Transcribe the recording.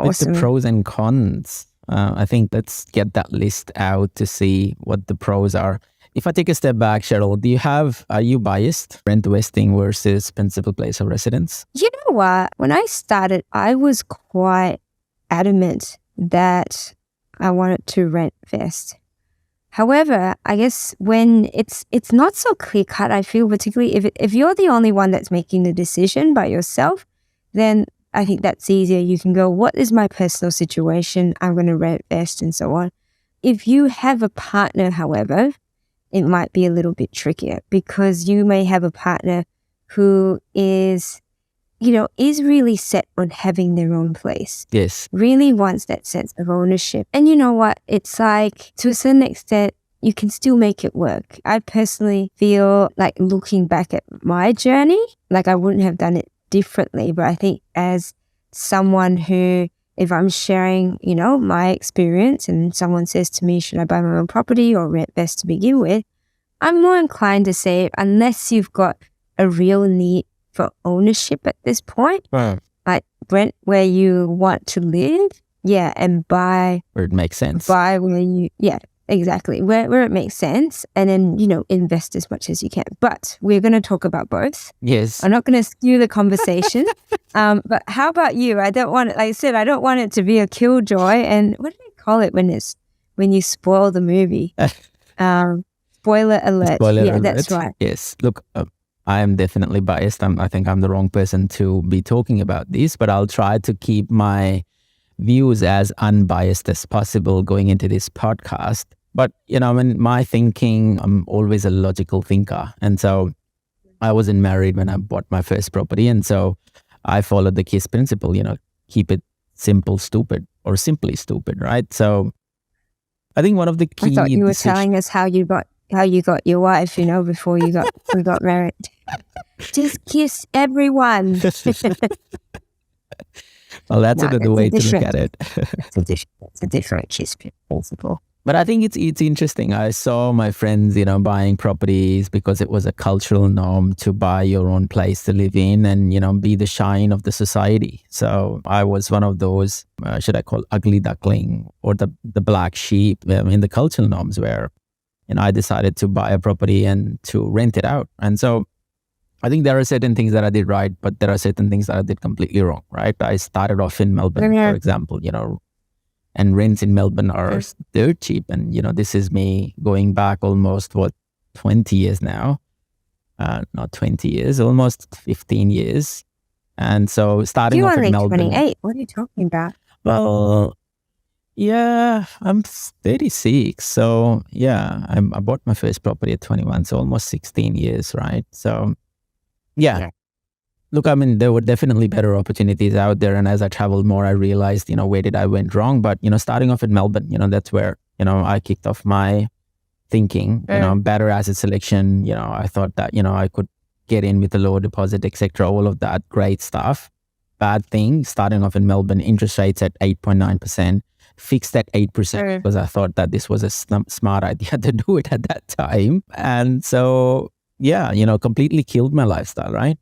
with the Awesome. pros and cons, I think let's get that list out to see what the pros are. If I take a step back, Cheryl, are you biased? Rent vesting versus principal place of residence? You know what? When I started, I was quite adamant that I wanted to rent vest. However, I guess when it's not so clear cut, I feel particularly if you're the only one that's making the decision by yourself, then I think that's easier. You can go, what is my personal situation? I'm going to rent vest and so on. If you have a partner, however, it might be a little bit trickier because you may have a partner who is really set on having their own place. Yes. Really wants that sense of ownership. And you know what? It's like, to a certain extent, you can still make it work. I personally feel like looking back at my journey, like I wouldn't have done it differently. But I think as someone who, if I'm sharing, my experience and someone says to me, should I buy my own property or rent vest to begin with? I'm more inclined to say, unless you've got a real need for ownership at this point, like rent where you want to live, and buy where it makes sense. Buy where exactly where it makes sense, and then invest as much as you can. But we're going to talk about both. Yes, I'm not going to skew the conversation. But how about you? I don't want it, like I said, I don't want it to be a killjoy. And what do they call it when you spoil the movie? Spoiler alert. Spoiler alert. That's right. Yes. Look, I am definitely biased. I think I'm the wrong person to be talking about this, but I'll try to keep my views as unbiased as possible going into this podcast. But, in my thinking, I'm always a logical thinker. And so I wasn't married when I bought my first property. And so I followed the KISS principle, keep it simple, stupid, or simply stupid, right? So I think one of the key... I thought you were telling us how you got your wife, before we got married. Just kiss everyone. Well, that's another way to look at it. It's a different KISS principle. But I think it's interesting. I saw my friends, buying properties because it was a cultural norm to buy your own place to live in and, be the shine of the society. So I was one of those, should I call ugly duckling or the black sheep in the cultural norms where, I decided to buy a property and to rent it out. And so I think there are certain things that I did right, but there are certain things that I did completely wrong, right? I started off in Melbourne, for example, and rents in Melbourne are dirt cheap. And, this is me going back almost, 20 years now? Not 20 years, almost 15 years. And so starting off in Melbourne. You're only 28. What are you talking about? Well, yeah, I'm 36. So, I bought my first property at 21, so almost 16 years, right? So, yeah. Look, there were definitely better opportunities out there. And as I traveled more, I realized, where did I went wrong? But, starting off in Melbourne, that's where, I kicked off my thinking, better asset selection. I thought that, I could get in with a lower deposit, etc. All of that great stuff. Bad thing, starting off in Melbourne, interest rates at 8.9%, fixed at 8% because I thought that this was a smart idea to do it at that time. And so, completely killed my lifestyle, right?